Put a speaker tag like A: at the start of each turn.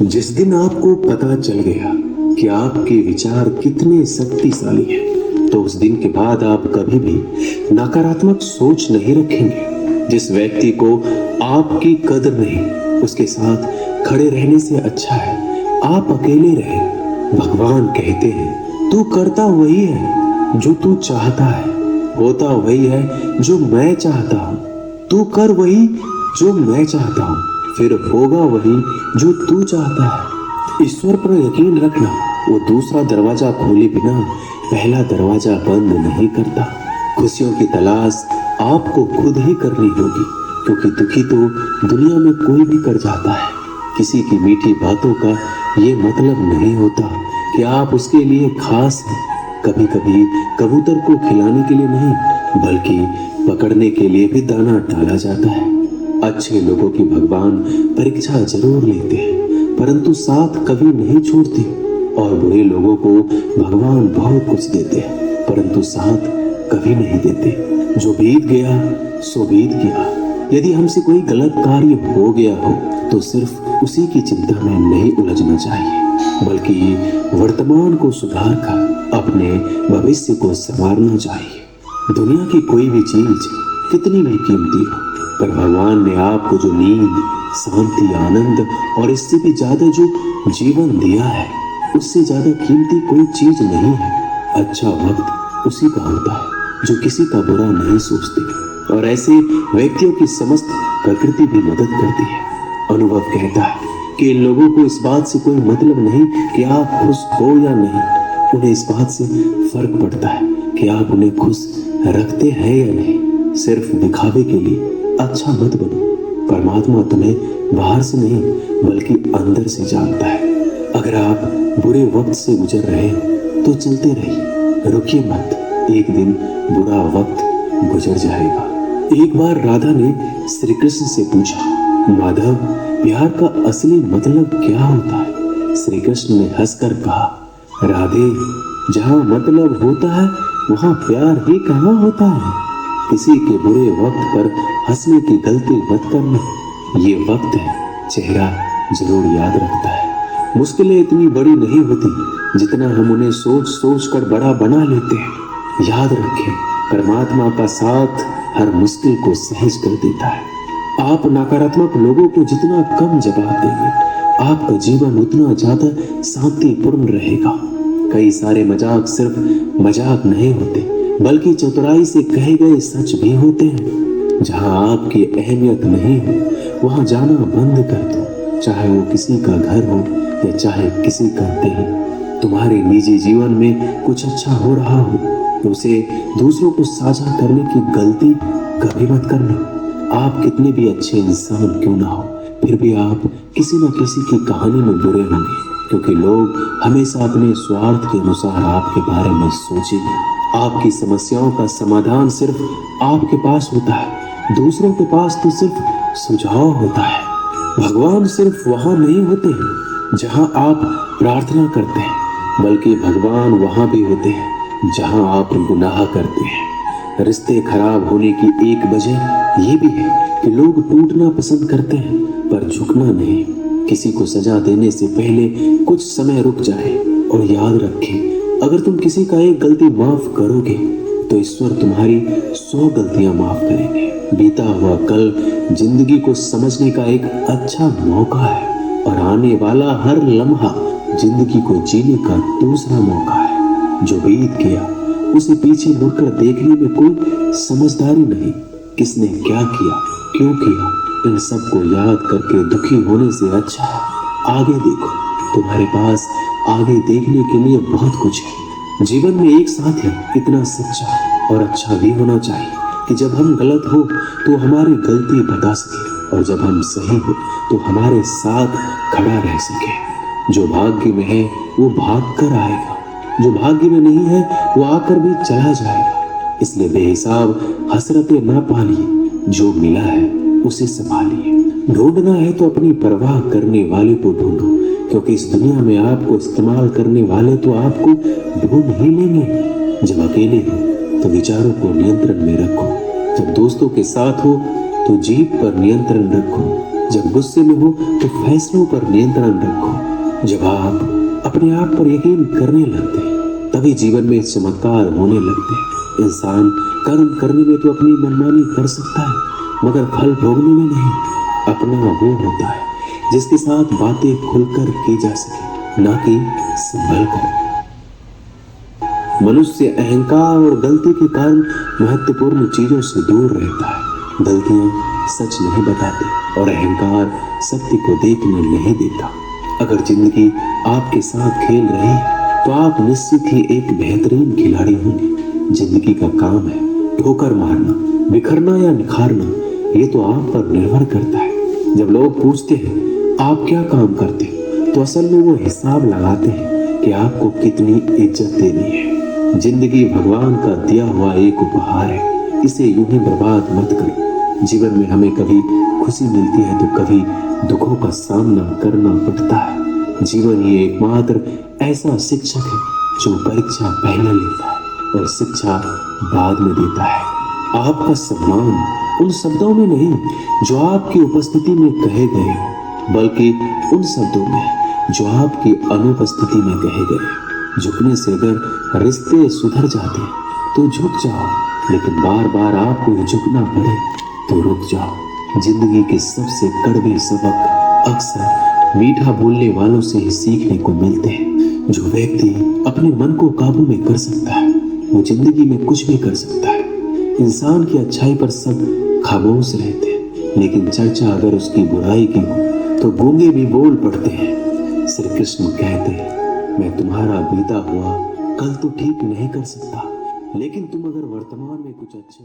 A: जिस दिन आपको पता चल गया कि आपके विचार कितने शक्तिशाली हैं, तो उस दिन के बाद आप कभी भी नकारात्मक सोच नहीं रखेंगे। जिस व्यक्ति को आपकी कदर नहीं, उसके साथ खड़े रहने से अच्छा है आप अकेले रहें। भगवान कहते हैं, तू करता वही है जो तू चाहता है, होता वही है जो मैं चाहता हूँ। तू कर वही जो मैं चाहता हूँ, फिर होगा वही जो तू चाहता है। ईश्वर पर यकीन रखना, वो दूसरा दरवाजा खोले बिना पहला दरवाजा बंद नहीं करता। खुशियों की तलाश आपको खुद ही करनी होगी, क्योंकि दुखी तो दुनिया में कोई भी कर जाता है। किसी की मीठी बातों का ये मतलब नहीं होता कि आप उसके लिए खास हैं। कभी कभी कबूतर को खिलाने के लिए नहीं, बल्कि पकड़ने के लिए भी दाना डाला जाता है। अच्छे लोगों की भगवान परीक्षा जरूर लेते हैं, परंतु साथ कभी नहीं छोड़ते। और बुरे लोगों को भगवान बहुत कुछ देते हैं, परंतु साथ कभी नहीं देते। जो बीत गया सो बीत गया। यदि हमसे कोई गलत कार्य हो गया हो तो सिर्फ उसी की चिंता में नहीं उलझना चाहिए, बल्कि वर्तमान को सुधार कर अपने भविष्य को संवारना चाहिए। दुनिया की कोई भी चीज कितनी भी कीमती हो, पर भगवान ने आपको जो नींद, शांति, आनंद और इससे भी ज्यादा जो जीवन दिया है, उससे ज्यादा कीमती कोई चीज नहीं है। अच्छा वक्त उसी का होता है जो किसी का बुरा नहीं सोचते, और ऐसे व्यक्तियों की समस्त प्रकृति भी मदद करती है। अनुभव कहता है कि इन लोगों को इस बात से कोई मतलब नहीं कि आप खुश हो या नहीं, उन्हें इस बात से फर्क पड़ता है कि आप उन्हें खुश रखते हैं या नहीं। सिर्फ दिखावे के लिए अच्छा मत बनो। परमात्मा तुम्हें बाहर से नहीं बल्कि अंदर से जानता है। अगर आप बुरे वक्त से गुजर रहे हो तो चलते रहिए, रुकिए मत। एक दिन बुरा वक्त गुजर जाएगा। एक बार राधा ने श्री कृष्ण से पूछा, माधव, प्यार का असली मतलब क्या होता है? श्री कृष्ण ने हंसकर कहा, राधे, जहाँ मतलब होता है वहाँ प्यार ही कहाँ होता है। किसी के बुरे वक्त पर हंसने की गलती मत करना। ये वक्त है, चेहरा जरूर याद रखता है। मुश्किलें इतनी बड़ी नहीं होती जितना हम उन्हें सोच सोच कर बड़ा बना लेते हैं। याद रखें, परमात्मा का साथ हर मुश्किल को सहज कर देता है। आप नकारात्मक लोगों को जितना कम जवाब देंगे, आपका जीवन उतना ज्यादा शांतिपूर्ण रहेगा। कई सारे मजाक सिर्फ मजाक नहीं होते, बल्कि चतुराई से कहे गए सच भी होते हैं। जहां आपकी अहमियत नहीं हो वहां जाना बंद कर दो, चाहे वो किसी का घर हो या चाहे किसी का दिल। तुम्हारे निजी जीवन में कुछ अच्छा हो रहा हो तो उसे दूसरों को साझा करने की गलती कभी मत करना। आप कितने भी अच्छे इंसान क्यों ना हो, फिर भी आप किसी न किसी की कहानी में बुरे होंगे, क्योंकि लोग हमेशा अपने स्वार्थ के अनुसार आपके बारे में सोचेंगे। आपकी समस्याओं का समाधान सिर्फ आपके पास होता है, दूसरों के पास तो सिर्फ सुझाव होता है। भगवान सिर्फ वहां नहीं होते हैं जहां आप प्रार्थना करते हैं, बल्कि भगवान वहां भी होते हैं जहां आप गुनाह करते हैं। रिश्ते खराब होने की एक वजह ये भी है कि लोग टूटना पसंद करते हैं पर झुकना नहीं। किसी को सजा देने से पहले कुछ समय रुक जाए और याद रखें, अगर तुम किसी का एक गलती माफ करोगे तो ईश्वर तुम्हारी 100 गलतियां माफ करेंगे। बीता हुआ कल जिंदगी को समझने का एक अच्छा मौका है, और आने वाला हर लम्हा जिंदगी को जीने का दूसरा मौका है। जो बीत गया उसे पीछे मुड़कर देखने में कोई समझदारी नहीं। किसने क्या किया, क्यों किया, इन सब को याद करके दुखी होने से अच्छा आगे देखो। तुम्हारे पास आगे देखने के लिए बहुत कुछ है। जीवन में एक साथी इतना सच्चा और अच्छा भी होना चाहिए कि जब हम गलत हो तो हमारी गलती बता सके, और जब हम सही हो तो हमारे साथ खड़ा रह सके। जो भाग्य में है वो भाग कर आएगा, जो भाग्य में नहीं है वो आकर भी चला जाएगा। इसलिए बेहिसाब हसरतें ना पालिए, जो मिला है उसे संभालिए। ढूंढना है तो अपनी परवाह करने वाले को ढूंढो, क्योंकि इस दुनिया में आपको इस्तेमाल करने वाले तो आपको ढूंढ ही लेंगे। जब अकेले हो तो विचारों को नियंत्रण में रखो, जब दोस्तों के साथ हो तो जीभ पर नियंत्रण रखो, जब गुस्से में हो तो फैसलों पर नियंत्रण रखो। जब आप अपने आप पर यकीन करने लगते हैं तभी जीवन में चमत्कार होने लगते हैं। इंसान कर्म करने में तो अपनी मनमानी कर सकता है मगर फल भोगने में नहीं। अपना वो होता है जिसके साथ बातें खुलकर की जा सके, ना कि संभल कर। मनुष्य अहंकार और गलती के कारण महत्वपूर्ण चीजों से दूर रहता है। गलतियां सच नहीं बताती और अहंकार सत्य को देखने नहीं देता। अगर जिंदगी आपके साथ खेल रही है तो आप निश्चित ही एक बेहतरीन खिलाड़ी होंगे। जिंदगी का काम है ठोकर मारना, बिखरना या निखारना, ये तो आप पर निर्भर करता है। जब लोग पूछते हैं आप क्या काम करते हैं तो असल में वो हिसाब लगाते हैं कि आपको कितनी इज्जत देनी है। जिंदगी भगवान का दिया हुआ एक उपहार है, इसे यूं ही बर्बाद मत करो। जीवन में हमें कभी खुशी मिलती है तो कभी दुखों का सामना करना पड़ता है। जीवन ही एकमात्र ऐसा शिक्षक है जो परीक्षा पहले लेता है और शिक्षा बाद में देता है। आपका सम्मान उन शब्दों में नहीं जो आपकी उपस्थिति में कहे गए हो, बल्कि उन शब्दों में जो आपकी अनुपस्थिति में कहे गए। झुकने से अगर रिश्ते सुधर जाते तो झुक जाओ, लेकिन बार बार आपको झुकना पड़े तो रुक जाओ। जिंदगी के सबसे कड़वे सबक अक्सर मीठा बोलने वालों से ही सीखने को मिलते हैं। जो व्यक्ति अपने मन को काबू में कर सकता है वो जिंदगी में कुछ भी कर सकता है। इंसान की अच्छाई पर सब खामोश रहते हैं, लेकिन चर्चा अगर उसकी बुराई की हो तो गूंगे भी बोल पड़ते हैं। श्री कृष्ण कहते हैं मैं तुम्हारा बीता हुआ कल तो ठीक नहीं कर सकता, लेकिन तुम अगर वर्तमान में कुछ अच्छे